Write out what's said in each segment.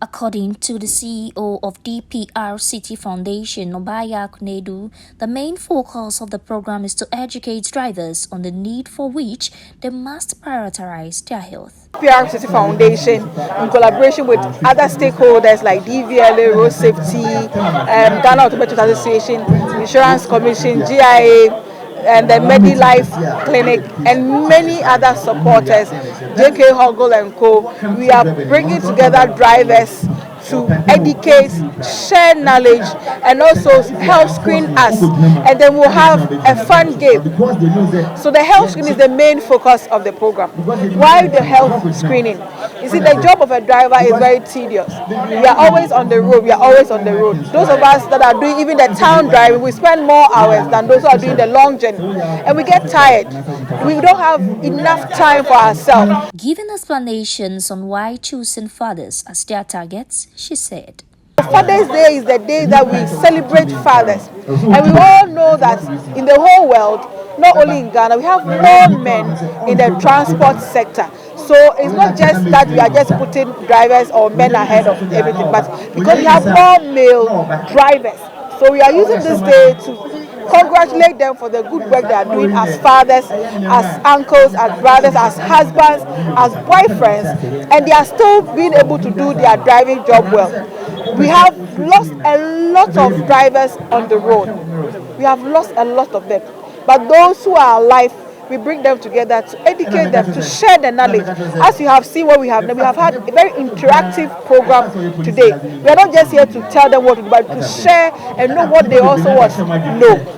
According to the CEO of DPR City Foundation, Obaya Kunedu, the main focus of the program is to educate drivers on the need for which they must prioritize their health. DPR City Foundation, in collaboration with other stakeholders like DVLA, Road Safety, Ghana Automotive Association, Insurance Commission, GIA, and the MediLife Clinic, and many other supporters, JK Hoggle and Co. We are bringing together drivers to educate, share knowledge, and also help screen us. And then we'll have a fun game. So the health screening is the main focus of the program. Why the health screening? You see, the job of a driver is very tedious. We are always on the road. We are always on the road. Those of us that are doing even the town driving, we spend more hours than those who are doing the long journey. And we get tired. We don't have enough time for ourselves. Giving explanations on why choosing fathers as their targets, she said, Father's Day is the day that we celebrate fathers. And we all know that in the whole world, not only in Ghana, we have more men in the transport sector. So it's not just that we are just putting drivers or men ahead of everything, but because we have more male drivers. So we are using this day to congratulate them for the good work they are doing as fathers, as uncles, as brothers, as husbands, as boyfriends, and they are still being able to do their driving job well. We have lost a lot of drivers on the road. We have lost a lot of them. But those who are alive, we bring them together to educate them, to share the knowledge. As you have seen what we have done, we have had a very interactive program today. We are not just here to tell them what to do, but to share and know what they also want to know.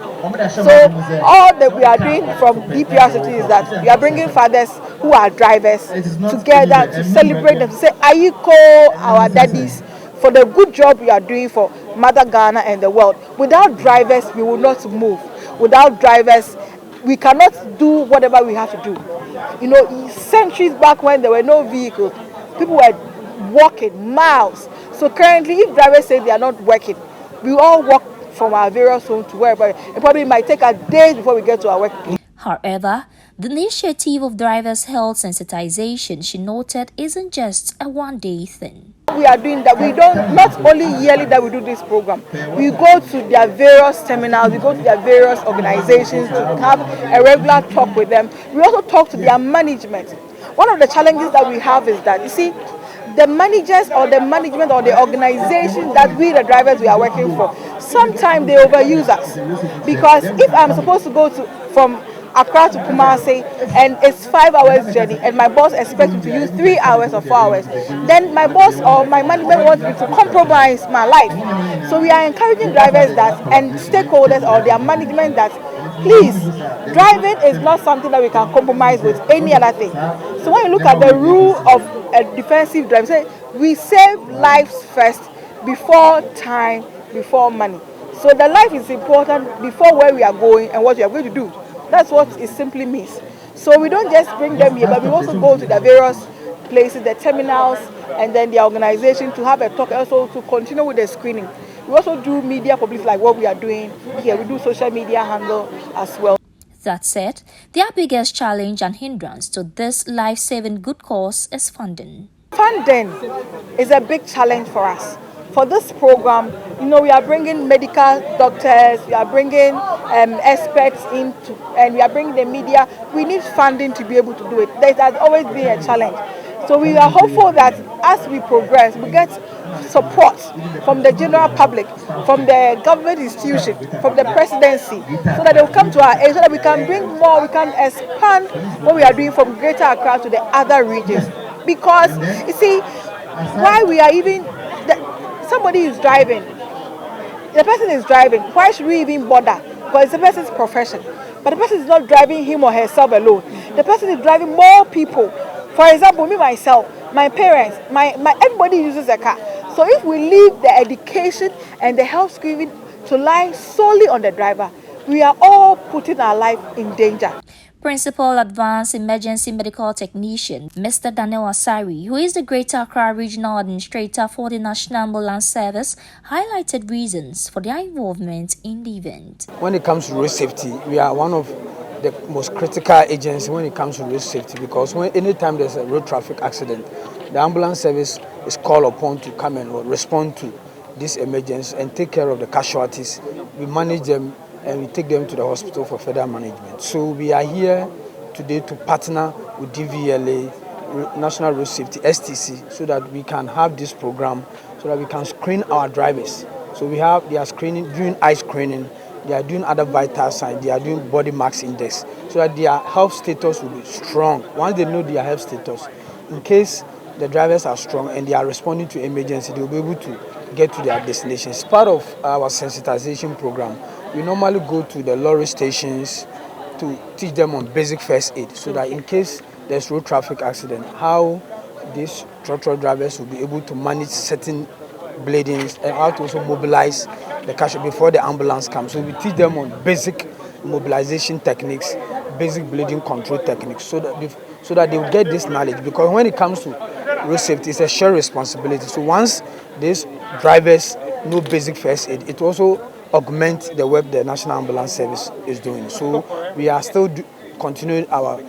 So all that we are doing from DPR City is that we are bringing fathers who are drivers together to celebrate them, to say, Ayiko, our daddies, for the good job you are doing for Mother Ghana and the world. Without drivers, we will not move. Without drivers, we cannot do whatever we have to do. You know, centuries back when there were no vehicles, people were walking miles. So currently, if drivers say they are not working, we all walk from our various homes to wherever. It probably might take us days before we get to our work. However, the initiative of drivers' health sensitization, she noted, isn't just a one-day thing. We are doing that. We don't, not only yearly that we do this program. We go to their various seminars, we go to their various organizations to have a regular talk with them. We also talk to their management. One of the challenges that we have is that, you see, the managers or the management or the organization that we, the drivers, we are working for, sometimes they overuse us. Because if I'm supposed to go from Accra to Kumasi and it's 5 hours journey and my boss expects me to use 3 hours or 4 hours, then my boss or my management wants me to compromise my life. So we are encouraging drivers that and stakeholders or their management that please, driving is not something that we can compromise with any other thing. So when you look at the rule of a defensive drive, say we save lives first before time, before money. So the life is important before where we are going and what we are going to do. That's what it simply means. So we don't just bring them here, but we also go to the various places, the terminals, and then the organization to have a talk, also to continue with the screening. We also do media publicity like what we are doing here. We do social media handle as well. That said, their biggest challenge and hindrance to this life-saving good cause is funding. Funding is a big challenge for us. For this program, you know, we are bringing medical doctors, we are bringing experts in, and we are bringing the media. We need funding to be able to do it. That has always been a challenge. So we are hopeful that as we progress, we get support from the general public, from the government institution, from the presidency, so that they will come to our aid, so that we can bring more, we can expand what we are doing from Greater Accra to the other regions. Because, you see, why we are even... Somebody is driving, the person is driving, why should we even bother? Because it's the person's profession. But the person is not driving him or herself alone. The person is driving more people. For example, me, myself, my parents, everybody uses a car. So if we leave the education and the health screening to lie solely on the driver, we are all putting our life in danger. Principal Advanced Emergency Medical Technician, Mr. Daniel Asari, who is the Greater Accra Regional Administrator for the National Ambulance Service, highlighted reasons for their involvement in the event. When it comes to road safety, we are one of the most critical agency when it comes to road safety, because anytime there's a road traffic accident, the ambulance service is called upon to come and respond to this emergency and take care of the casualties. We manage them and we take them to the hospital for further management. So we are here today to partner with DVLA, National Road Safety, STC, so that we can have this program, so that we can screen our drivers. So they are screening, doing eye screening, they are doing other vital signs, they are doing body mass index, so that their health status will be strong. Once they know their health status, in case the drivers are strong and they are responding to emergency, they will be able to get to their destinations. Part of our sensitization program, we normally go to the lorry stations to teach them on basic first aid, so that in case there's road traffic accident, how these truck drivers will be able to manage certain bleedings and how to also mobilize the casualty before the ambulance comes. So we teach them on basic mobilization techniques, basic bleeding control techniques, so that they will get this knowledge. Because when it comes to road safety, it's a shared responsibility. So once these drivers know basic first aid, it also augment the work the National Ambulance Service is doing. So we are still continuing our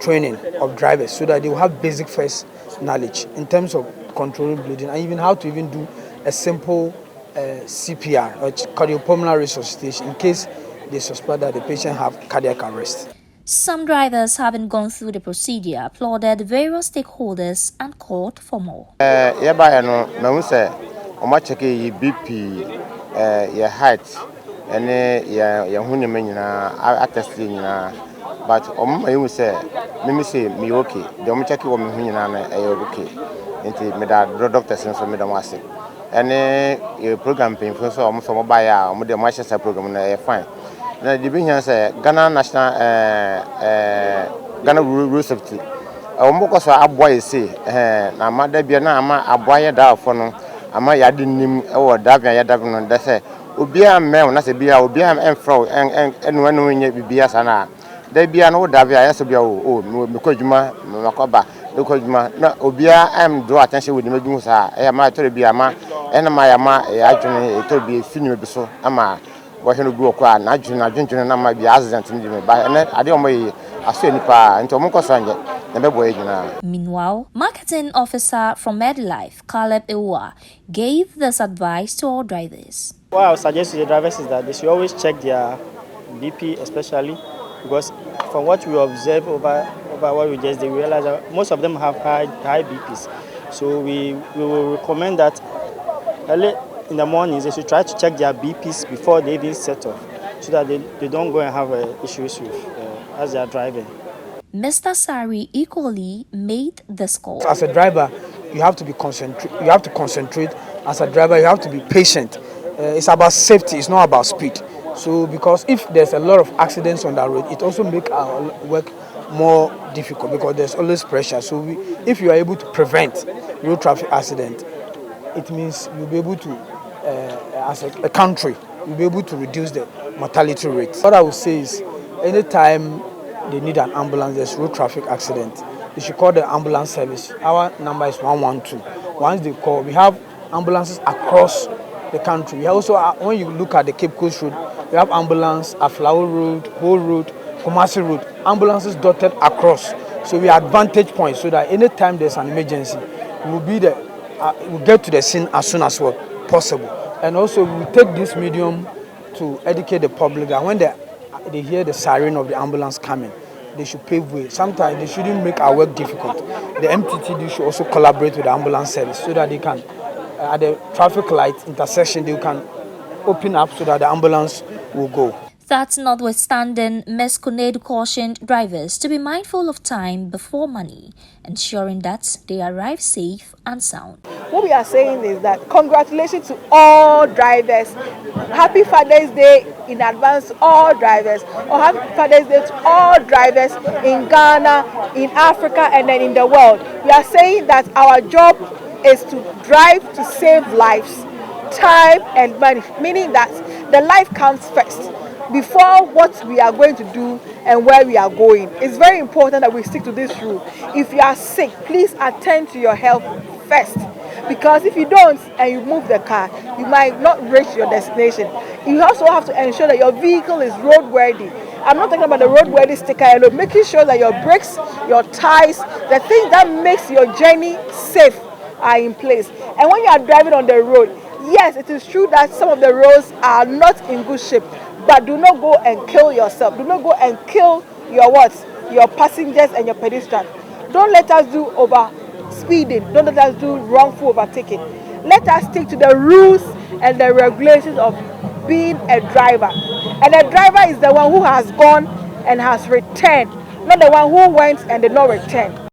training of drivers, so that they will have basic first knowledge in terms of controlling bleeding, and even how to even do a simple CPR or cardiopulmonary resuscitation in case they suspect that the patient have cardiac arrest. Some drivers having gone through the procedure applauded various stakeholders and called for more. BP, your height, and your but you say, me okay. The only check you okay. Into me that doctor since me don't want it. And program paying for so almost from buy the Manchester program fine. Now the being say Ghana national Ghana Road Safety. Omoko so aboy say na mother bia na ama aboy da for no ama yade nim e wo da bia yada no da say obia me na say bia obia emfro en wanu nya bibia sana da bia no da bia yaso bia o me kwadwuma makoba me kwadwuma na obia am draw attention with me dum sa e ma to bia ma en ma ya ma adwene to bia finime bi so ama wo hwe no bi okwa na adwene na ma bia accident ni me ba en ade o moyi aso nipa nti o mo kosanje. Meanwhile, marketing officer from MedLife, Caleb Ewa, gave this advice to all drivers. What I would suggest to the drivers is that they should always check their BP, especially because from what we observe over what we just did, we realize that most of them have high BPs. So we will recommend that early in the mornings they should try to check their BPs before they even set off, so that they don't go and have issues with as they are driving. Mr. Sari equally made this call. As a driver, you have to be concentrate. You have to concentrate. As a driver, you have to be patient. It's about safety. It's not about speed. So, because if there's a lot of accidents on that road, it also makes our work more difficult because there's always pressure. So, if you are able to prevent road traffic accident, it means you'll be able to, as a country, you'll be able to reduce the mortality rate. What I would say is, anytime they need an ambulance, there's road traffic accident, they should call the ambulance service. Our number is 112. Once they call, we have ambulances across the country. We also, when you look at the Cape Coast Road, we have ambulance at Flower Road, Whole Road, Kumasi Road, ambulances dotted across. So we have advantage points, so that anytime there's an emergency, we'll get to the scene as soon as possible. And also we take this medium to educate the public that when they hear the siren of the ambulance coming, they should pave way. Sometimes they shouldn't make our work difficult. The MTTD should also collaborate with the ambulance service, so that they can, at the traffic light intersection, they can open up so that the ambulance will go. That notwithstanding, Ms. Kunedu cautioned drivers to be mindful of time before money, ensuring that they arrive safe and sound. What we are saying is that congratulations to all drivers. Happy Father's Day in advance to all drivers. Or happy Father's Day to all drivers in Ghana, in Africa, and then in the world. We are saying that our job is to drive to save lives, time and money, meaning that the life comes first before what we are going to do and where we are going. It's very important that we stick to this rule. If you are sick, please attend to your health first, because if you don't and you move the car, you might not reach your destination. You also have to ensure that your vehicle is roadworthy. I'm not talking about the roadworthy sticker alone. Making sure that your brakes, your tires, the things that makes your journey safe are in place. And when you are driving on the road, yes, it is true that some of the roads are not in good shape, but do not go and kill yourself. Do not go and kill your what? Your passengers and your pedestrians. Don't let us do over speeding. Don't let us do wrongful overtaking. Let us stick to the rules and the regulations of being a driver. And a driver is the one who has gone and has returned, not the one who went and did not return.